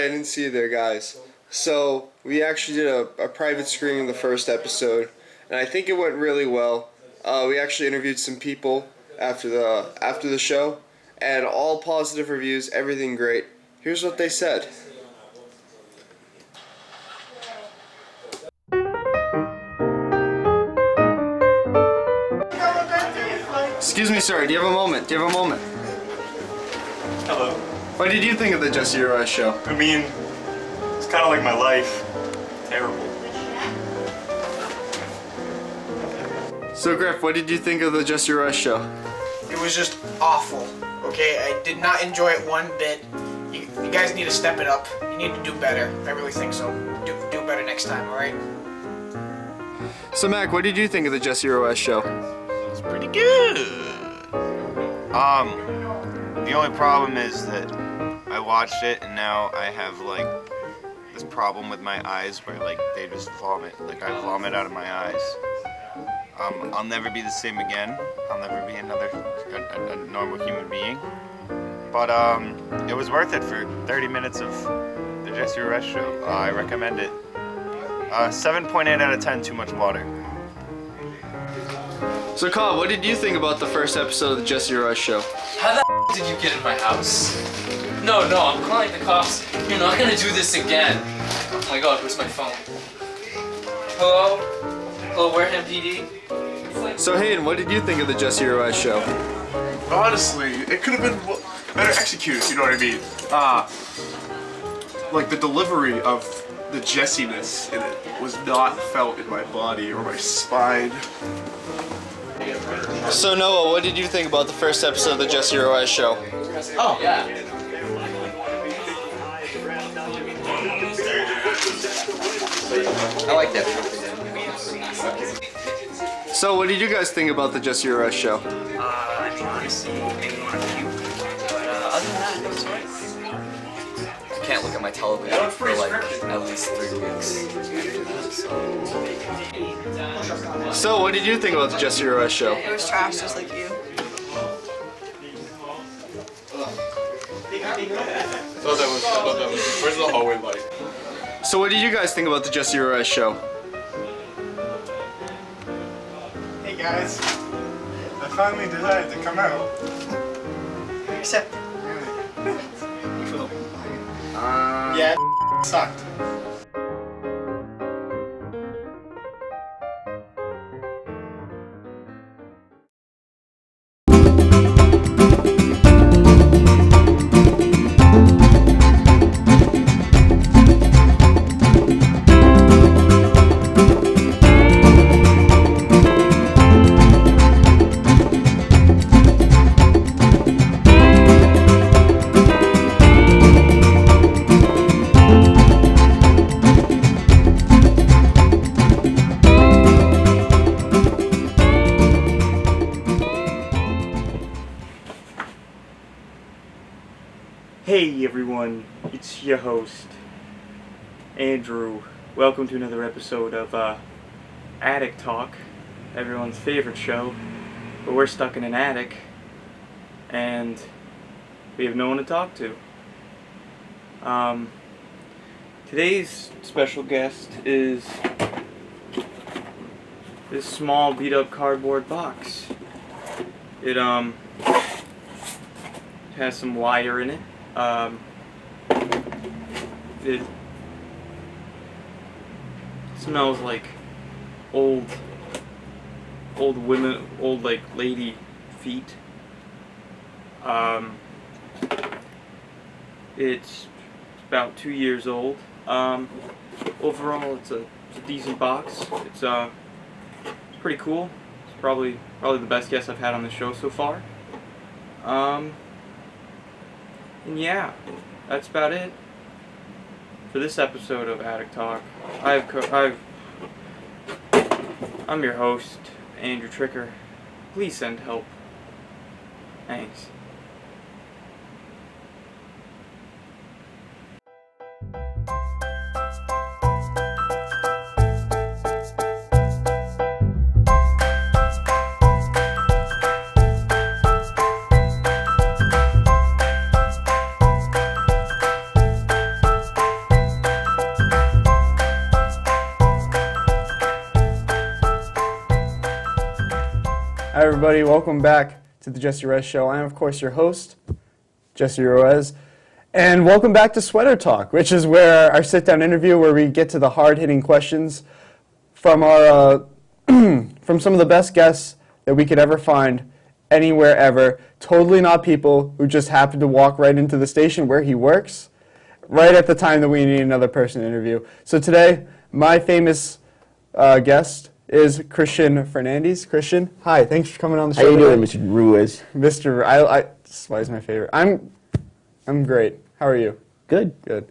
sorry, I didn't see you there, guys. So we actually did a private screening of the first episode, and I think it went really well. We actually interviewed some people after the show, and all positive reviews, everything great. Here's what they said. Excuse me, sir. Do you have a moment? Hello. What did you think of the Jesse Ruiz show? I mean, it's kind of like my life. Terrible. So, Griff, what did you think of the Jesse Ruiz show? It was just awful. Okay, I did not enjoy it one bit. You guys need to step it up. You need to do better. I really think so. Do better next time, alright? So, Mac, what did you think of the Jesse Ruiz show? It's pretty good. The only problem is that I watched it and now I have like this problem with my eyes where like they just vomit. Like I vomit out of my eyes. I'll never be the same again. I'll never be a normal human being. But it was worth it for 30 minutes of the Jesse Ruiz show. I recommend it. 7.8 out of 10, too much water. So, Cobb, what did you think about the first episode of the Jesse Ruiz show? How the did you get in my house? No, I'm calling the cops. You're not gonna do this again. Oh my god, where's my phone? Hello? Hello, Wareham PD? So, Hayden, what did you think of the Jesse Ruiz show? Honestly, it could have been better executed, you know what I mean? Like the delivery of the Jessiness in it was not felt in my body or my spine. So, Noah, what did you think about the first episode of the Jesse Ruiz show? Oh, Yeah. I like that. So, what did you guys think about the Jesse Ruiz show? I mean, honestly, maybe one of you. But other than that, it was alright. I can't look at my television for like at least 3 weeks. So, what did you think about the Jesse Ruiz show? It was trash, just like you. I thought that was. Where's the hallway light? So, what did you guys think about the Jesse Ruiz show? Hey guys, I finally decided to come out. Except, Yeah, sucked. Hey everyone, it's your host, Andrew. Welcome to another episode of Attic Talk, everyone's favorite show, where we're stuck in an attic and we have no one to talk to. Today's special guest is this small beat up cardboard box. It has some wire in it. It smells like old women, old like lady feet. It's about 2 years old. Overall, it's a decent box. It's pretty cool. It's probably the best guest I've had on the show so far. And yeah, that's about it for this episode of Attic Talk. I'm your host, Andrew Tricker. Please send help. Thanks. everybody. Welcome back to the Jesse Ruiz Show. I am, of course, your host, Jesse Ruiz. And welcome back to Sweater Talk, which is where our sit-down interview where we get to the hard-hitting questions from our from some of the best guests that we could ever find anywhere ever. Totally not people who just happen to walk right into the station where he works right at the time that we need another person to interview. So today, my famous guest is Christian Fernandez. Christian, hi. Thanks for coming on the show. How you doing, Mr. Ruiz? This is why he's my favorite. I'm great. How are you? Good. Good.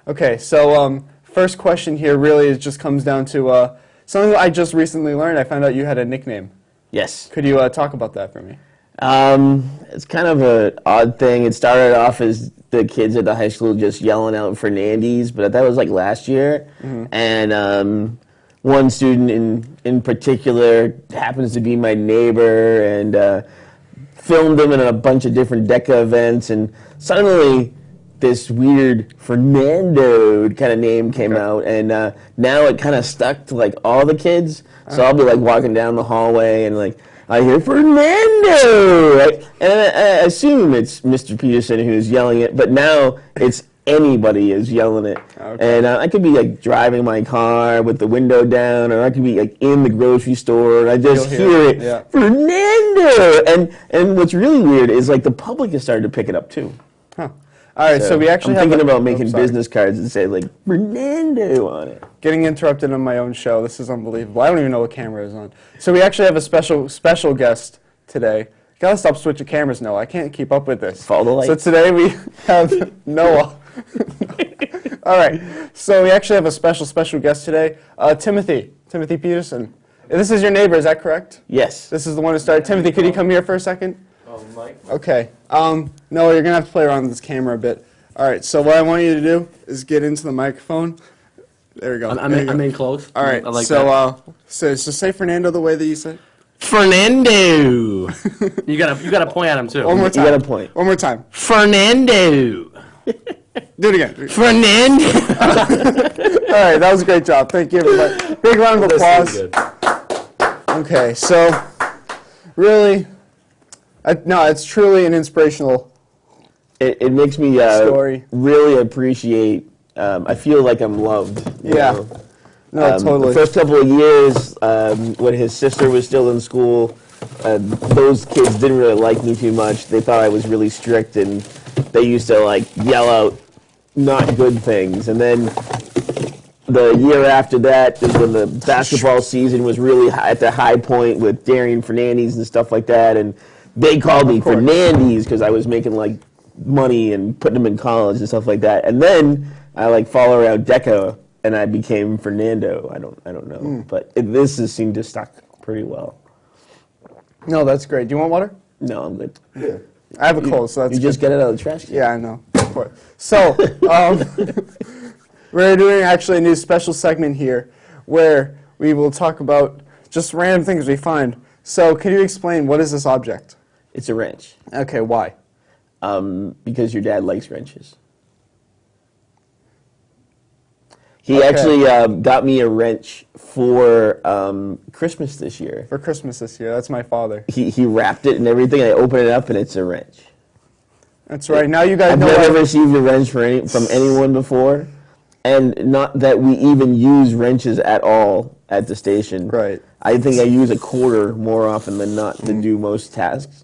Okay, so first question here really just comes down to something that I just recently learned. I found out you had a nickname. Yes. Could you talk about that for me? It's kind of an odd thing. It started off as the kids at the high school just yelling out Fernandez, but that was like last year. Mm-hmm. And one student in particular happens to be my neighbor, and filmed him in a bunch of different DECA events, and suddenly this weird Fernando kind of name came out, and now it kind of stuck to like all the kids. So I'll be like walking down the hallway and like I hear Fernando, right? And I assume it's Mr. Peterson who's yelling it, but now it's anybody is yelling it. Okay. And I could be like driving my car with the window down, or I could be like in the grocery store and I just hear it, yeah. Fernando! And what's really weird is like the public has started to pick it up too. Huh. All right, so we actually I'm thinking about making business cards that say like Fernando on it. Getting interrupted on my own show. This is unbelievable. I don't even know what camera is on. So we actually have a special guest today. Gotta stop switching cameras, Noah. I can't keep up with this. Follow the lights. So today we have Noah. All right. So we actually have a special guest today. Timothy Peterson. This is your neighbor, is that correct? Yes. This is the one who started. Timothy, could you come here for a second? Oh, Mike. Okay. Noah, you're going to have to play around with this camera a bit. All right, so what I want you to do is get into the microphone. There we go. I'm in close. All right, I like so, that. So say Fernando the way that you said. Fernando. you gotta point at him too. One more time. You got to point. One more time. Fernando. Do it again. Fernando. All right, that was a great job. Thank you, everybody. Big round of applause. Okay, so really, no, it's truly an inspirational It makes me story. Really appreciate. I feel like I'm loved. You know? No, totally. The first couple of years, when his sister was still in school, those kids didn't really like me too much. They thought I was really strict, and they used to like yell out not good things. And then the year after that is when the basketball season was really at the high point with Darian Fernandez and stuff like that, and they called me Fernandez because I was making like money and putting them in college and stuff like that. And then I like follow around DECA, and I became Fernando. I don't know, but this has seemed to stuck pretty well. No, that's great. Do you want water? No, I'm good. Yeah. I have a cold, so that's you just get it out of the trash can. Yeah, I know. Of course. So, we're doing actually a new special segment here where we will talk about just random things we find. So, can you explain what is this object? It's a wrench. Okay, why? Because your dad likes wrenches. He actually got me a wrench for Christmas this year. For Christmas this year. That's my father. He wrapped it and everything. I open it up and it's a wrench. That's right. Now you guys know. I've never received a wrench from anyone before, and not that we even use wrenches at all at the station. Right. I think I use a quarter more often than not to do most tasks.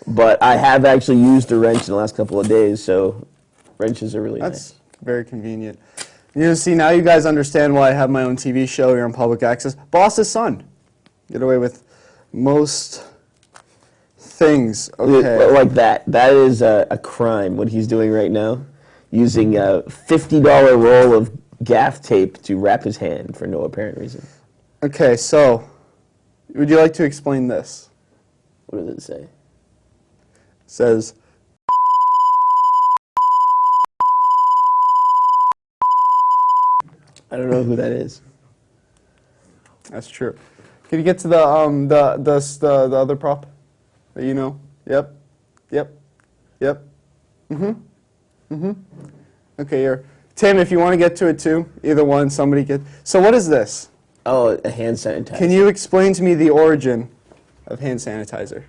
But I have actually used a wrench in the last couple of days, so wrenches are really nice. That's very convenient. You see, now you guys understand why I have my own TV show here on public access. Boss's son. Get away with most things. Okay. Like that. That is a crime, what he's doing right now. Using a $50 roll of gaff tape to wrap his hand for no apparent reason. Okay, so, would you like to explain this? What does it say? It says, I don't know who that is. that's true. Can you get to the other prop that you know? Yep. Okay, here. Tim, if you want to get to it too, either one, somebody get. So what is this? Oh, a hand sanitizer. Can you explain to me the origin of hand sanitizer?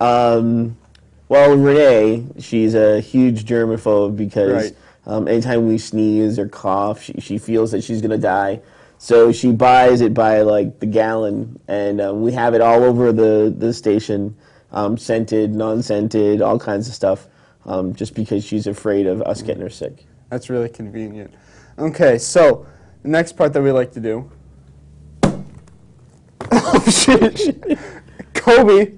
Well, Renee, she's a huge germaphobe because Right. anytime we sneeze or cough, she feels that she's gonna die. So she buys it by like the gallon, and we have it all over the station, scented, non-scented, all kinds of stuff, just because she's afraid of us getting her sick. That's really convenient. Okay, so the next part that we like to do. Oh shit! Kobe.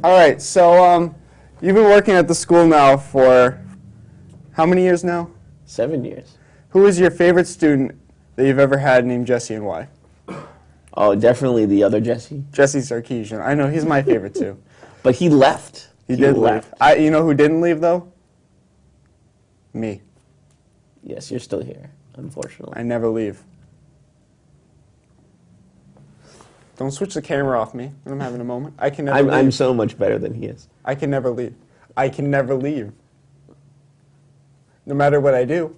All right, so you've been working at the school now for how many years now? 7 years. Who is your favorite student that you've ever had named Jesse, and why? Oh, definitely the other Jesse. Jesse Sarkeesian. I know, he's my favorite too. But he left. He did leave. You know who didn't leave though? Me. Yes, you're still here, unfortunately. I never leave. Don't switch the camera off me when I'm having a moment. I can never leave. I'm so much better than he is. I can never leave. I can never leave. No matter what I do,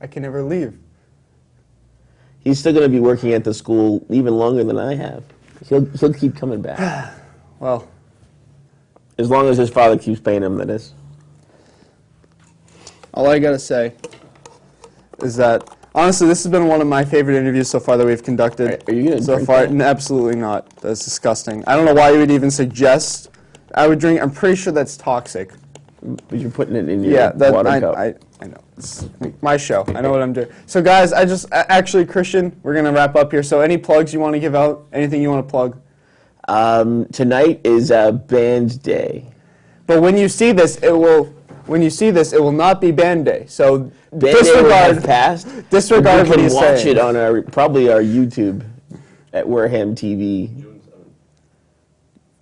I can never leave. He's still going to be working at the school even longer than I have. He'll keep coming back. Well, as long as his father keeps paying him, that is. All I gotta say is that honestly, this has been one of my favorite interviews so far that we've conducted. Are you gonna so drink far? that? Absolutely not. That's disgusting. I don't know why you would even suggest I would drink. I'm pretty sure that's toxic. But you're putting it in your water cup. I know. It's my show. I know what I'm doing. So guys, actually, Christian, we're gonna wrap up here. So any plugs you want to give out? Anything you want to plug? Tonight is band day. But when you see this, it will not be band day. So Band day will have passed. Disregard what he's saying. You can watch it on probably our YouTube at Wareham TV.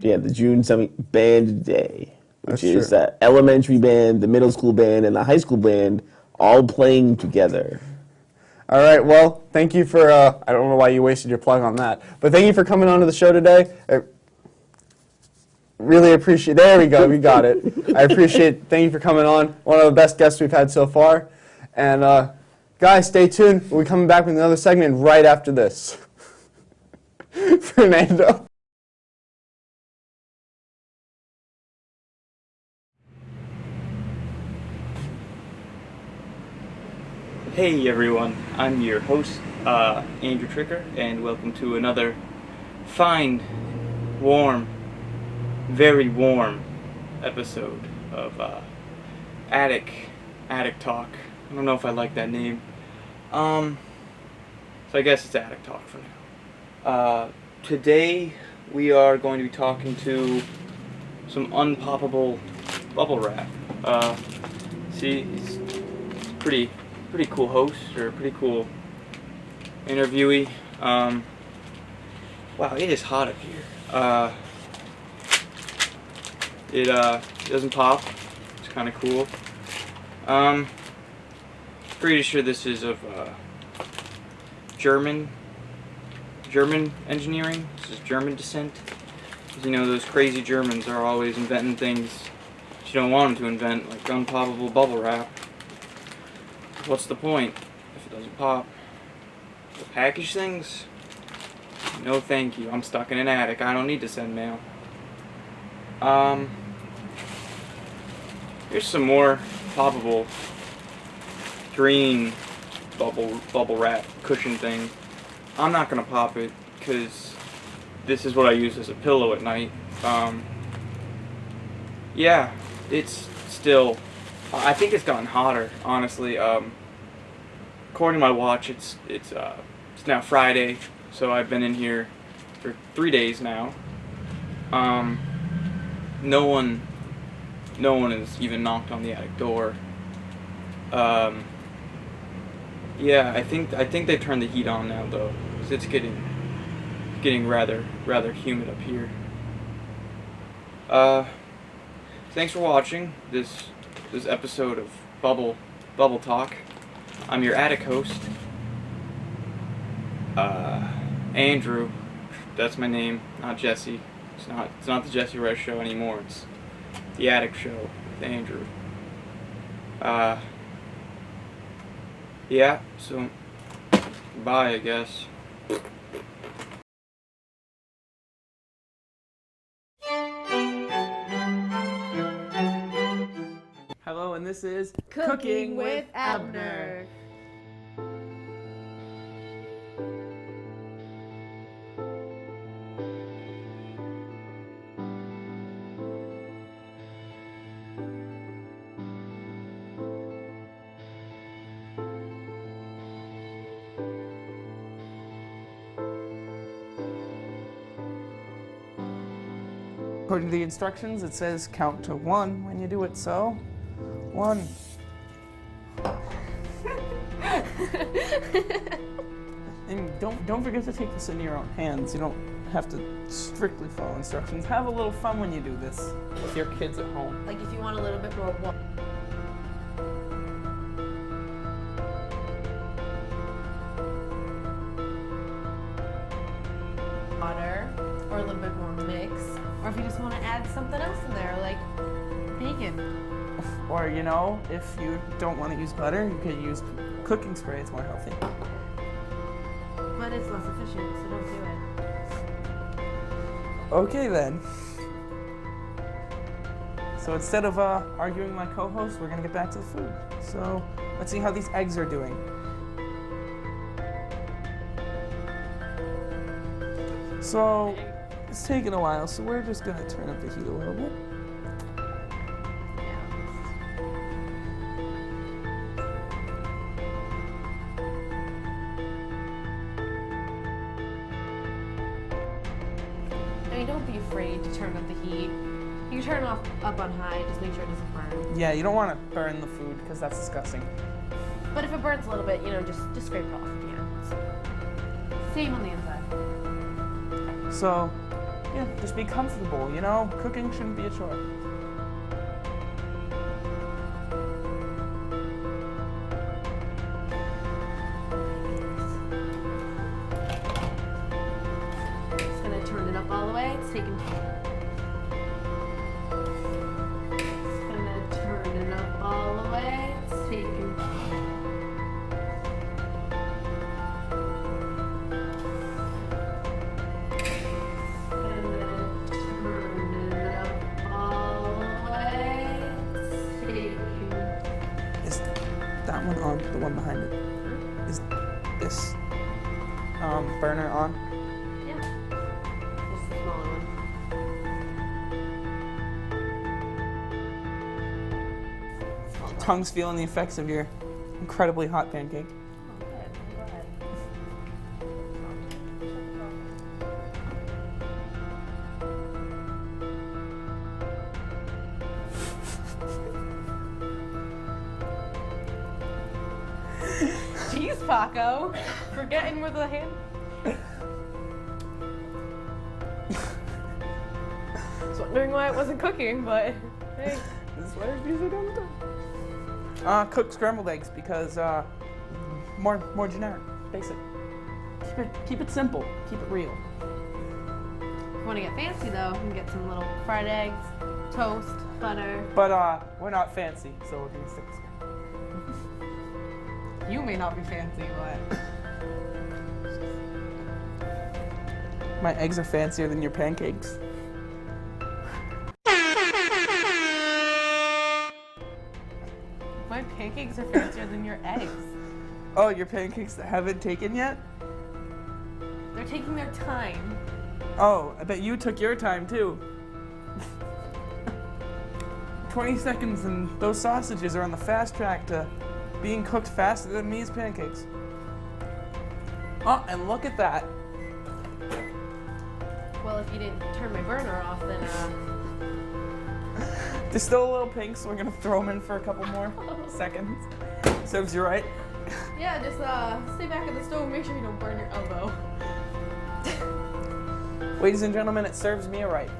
Yeah, the June 7th band day, which is the elementary band, the middle school band, and the high school band all playing together. All right, well, thank you for, I don't know why you wasted your plug on that, but thank you for coming on to the show today. I really appreciate, there we go, we got it. Thank you for coming on, one of the best guests we've had so far. And guys, stay tuned, we'll be coming back with another segment right after this. Fernando. Hey everyone, I'm your host, Andrew Tricker, and welcome to another fine, warm, very warm episode of Attic Talk. I don't know if I like that name. So I guess it's Attic Talk for now. Today we are going to be talking to some unpoppable bubble wrap. See, he's pretty cool host, or a pretty cool interviewee. Wow, it is hot up here. It doesn't pop. It's kind of cool. Pretty sure this is of German engineering. This is German descent. You know, those crazy Germans are always inventing things that you don't want them to invent, like unpoppable bubble wrap. What's the point if it doesn't pop? To package things? No thank you. I'm stuck in an attic. I don't need to send mail. Here's some more poppable green bubble wrap cushion thing. I'm not gonna pop it because this is what I use as a pillow at night. Yeah, it's still. I think it's gotten hotter, honestly. According to my watch, it's now Friday, so I've been in here for 3 days now. No one has even knocked on the attic door. Yeah, I think they turned the heat on now though, 'cause it's getting rather humid up here. Thanks for watching this episode of Bubble Talk. I'm your attic host, Andrew. That's my name, not Jesse. It's not the Jesse Rush Show anymore. It's the Attic Show with Andrew. Yeah. So, bye, I guess. and this is Cooking with Abner. According to the instructions, it says count to 1 when you do it, so 1. And don't forget to take this in your own hands. You don't have to strictly follow instructions. Have a little fun when you do this with your kids at home. Like if you want a little bit more water, or a little bit more mix, or if you just want to add something else in there, like bacon. Or, you know, if you don't want to use butter, you can use cooking spray. It's more healthy. But it's less efficient, so don't do it. Okay, then. So instead of arguing with my co-host, we're going to get back to the food. So let's see how these eggs are doing. So it's taking a while, so we're just going to turn up the heat a little bit. I mean, don't be afraid to turn up the heat. You can turn it off up on high, just make sure it doesn't burn. Yeah, you don't want to burn the food because that's disgusting. But if it burns a little bit, you know, just scrape it off if you can. Same on the inside. So, yeah, just be comfortable, you know? Cooking shouldn't be a chore. Just gonna turn it up all the way. It's taking. Just gonna turn it up all the way. It's taking. That one on, the one behind it. Is this burner on? Yeah. Just the smaller one. Tongue's feeling the effects of your incredibly hot pancake. Oh, good. Go ahead. Jeez, Paco. Forgetting where the hand. Was wondering why it wasn't cooking, but hey. This is why these are done. Cooked scrambled eggs because more generic, basic. Keep it simple. Keep it real. If you want to get fancy though, you can get some little fried eggs, toast, butter. But we're not fancy, so we're gonna stick to scrambled. You may not be fancy, but My eggs are fancier than your pancakes. my pancakes are fancier than your eggs. Oh, your pancakes that haven't taken yet? They're taking their time. Oh, I bet you took your time too. 20 seconds and those sausages are on the fast track to being cooked faster than me's pancakes. Oh, and look at that. Well, if you didn't turn my burner off, then They're still a little pink, so we're gonna throw them in for a couple more seconds. Serves you right. yeah, just stay back at the stove. Make sure you don't burn your elbow. Ladies and gentlemen, it serves me right.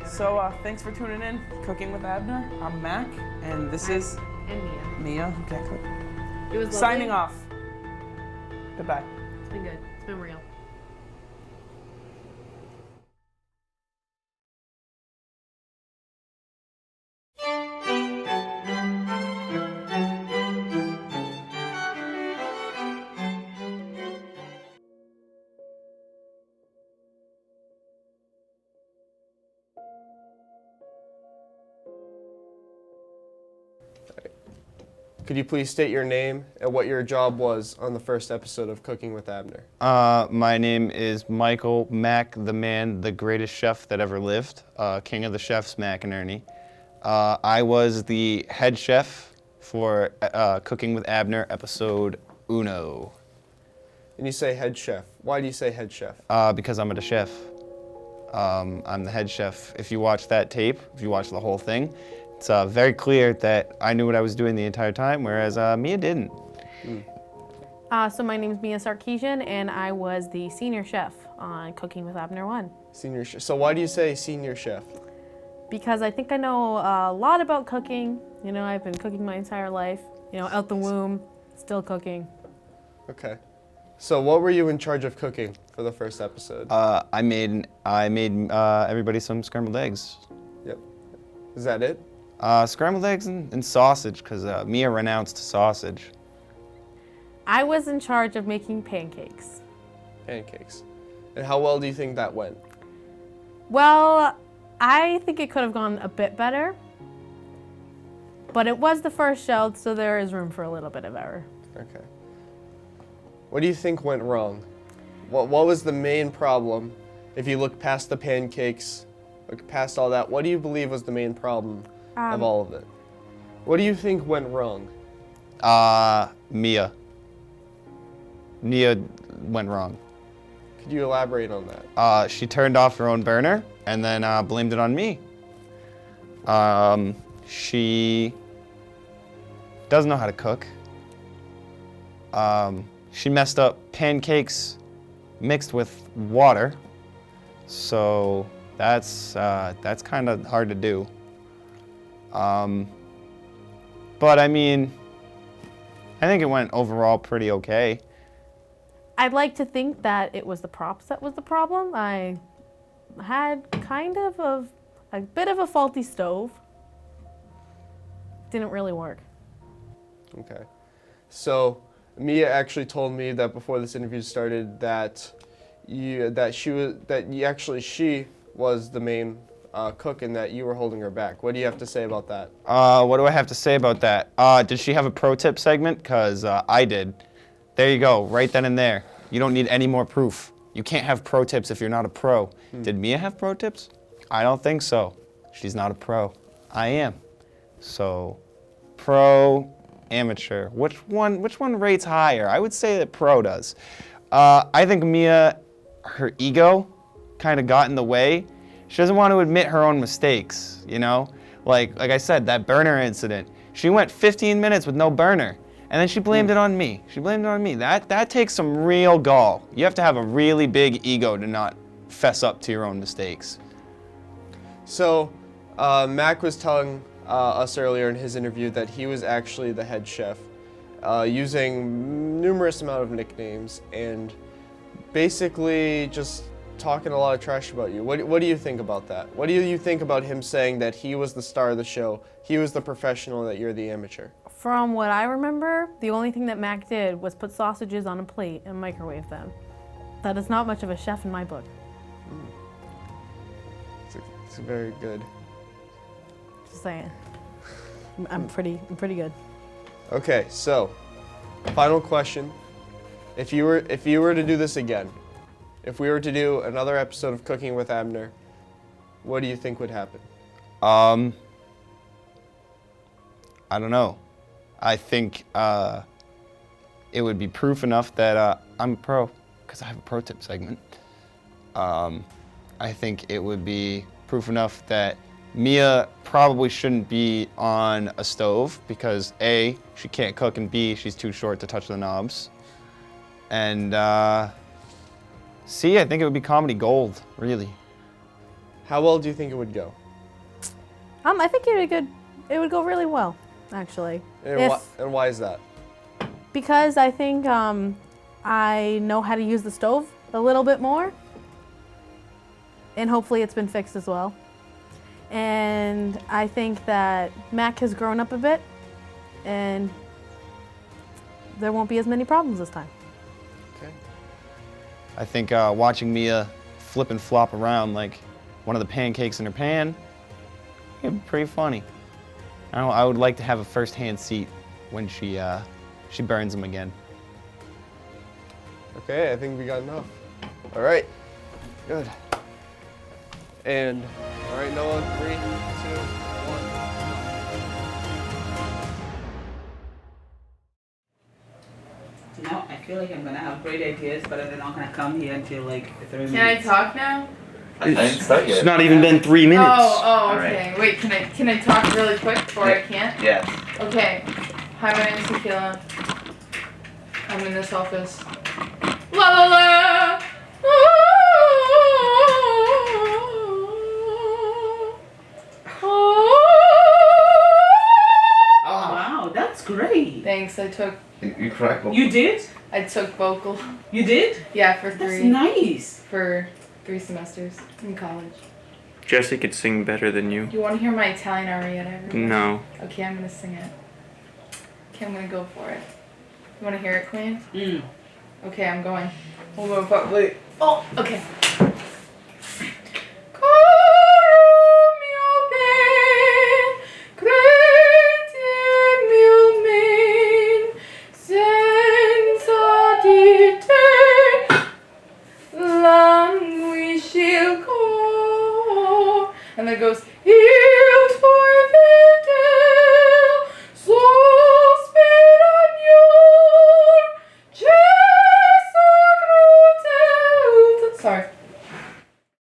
So, thanks for tuning in, Cooking with Abner. I'm Mac, and this is And Mia. Mia, who can't cook. It was lovely. Signing off. Goodbye. It's been good. It's been real. Could you please state your name and what your job was on the first episode of Cooking with Abner? My name is Michael Mac, the man, the greatest chef that ever lived, king of the chefs, Mac and Ernie. I was the head chef for Cooking with Abner, episode uno. And you say head chef. Why do you say head chef? Because I'm the chef. I'm the head chef. If you watch that tape, if you watch the whole thing, it's very clear that I knew what I was doing the entire time, whereas Mia didn't. So my name is Mia Sarkeesian, and I was the senior chef on Cooking with Abner 1. Senior chef. So why do you say senior chef? Because I think I know a lot about cooking. You know, I've been cooking my entire life. You know, out the womb, still cooking. Okay. So what were you in charge of cooking for the first episode? I made everybody some scrambled eggs. Yep. Is that it? Scrambled eggs and sausage, because Mia renounced sausage. I was in charge of making pancakes. Pancakes. And how well do you think that went? Well, I think it could have gone a bit better, but it was the first show, so there is room for a little bit of error. Okay. What do you think went wrong? What was the main problem? If you look past the pancakes, look past all that, what do you believe was the main problem of all of it? What do you think went wrong? Mia. Mia went wrong. Could you elaborate on that? She turned off her own burner and then blamed it on me. She doesn't know how to cook. She messed up pancakes mixed with water, so that's kind of hard to do. But I mean, I think it went overall pretty okay. I'd like to think that it was the props that was the problem. I had kind of a bit of a faulty stove. Didn't really work. Okay. So Mia actually told me that before this interview started that she was the main cook and that you were holding her back. What do you have to say about that? What do I have to say about that? Did she have a pro tip segment? Because I did. There you go, right then and there. You don't need any more proof. You can't have pro tips if you're not a pro. Did Mia have pro tips? I don't think so. She's not a pro. I am. So, pro, amateur. Which one rates higher? I would say that pro does. I think Mia, her ego kind of got in the way. She doesn't want to admit her own mistakes, you know? Like I said, that burner incident. She went 15 minutes with no burner, and then she blamed it on me. She blamed it on me. That takes some real gall. You have to have a really big ego to not fess up to your own mistakes. So, Mac was telling us earlier in his interview that he was actually the head chef, using numerous amount of nicknames and basically just talking a lot of trash about you. What do you think about that? What do you think about him saying that he was the star of the show, he was the professional, that you're the amateur? From what I remember, the only thing that Mac did was put sausages on a plate and microwave them. That is not much of a chef in my book. It's very good. Just saying. I'm pretty good. Okay, so final question: if you were to do this again, if we were to do another episode of Cooking with Abner, what do you think would happen? I don't know. I think it would be proof enough that I'm a pro, because I have a pro tip segment. I think it would be proof enough that Mia probably shouldn't be on a stove because A, she can't cook, and B, she's too short to touch the knobs. And C, I think it would be comedy gold, really. How well do you think it would go? I think it would go really well, actually. And why is that? Because I think I know how to use the stove a little bit more. And hopefully it's been fixed as well. And I think that Mac has grown up a bit, and there won't be as many problems this time. Okay. I think watching Mia flip and flop around like one of the pancakes in her pan, it'd be pretty funny. I would like to have a first-hand seat when she burns him again. Okay, I think we got enough. All right, good. And all right, Noah, 3, 2, 1. You know, I feel like I'm gonna have great ideas, but they're not gonna come here until like 3 minutes. Can I talk now? It's not even been 3 minutes. Oh, okay. Wait, can I talk really quick before I can't? Yeah. Okay. Hi, my name's Tequila. I'm in this office. La la la! Oh wow, that's great. Thanks, I took... You crack. You did? I took vocal. You did? Yeah, for That's 3. nice. For 3 semesters in college. Jesse could sing better than you. Do you want to hear my Italian aria yet? No. Okay, I'm gonna sing it. Okay, I'm gonna go for it. You want to hear it, Queen? Okay, I'm going. Hold on, wait. Oh, okay. And then it goes,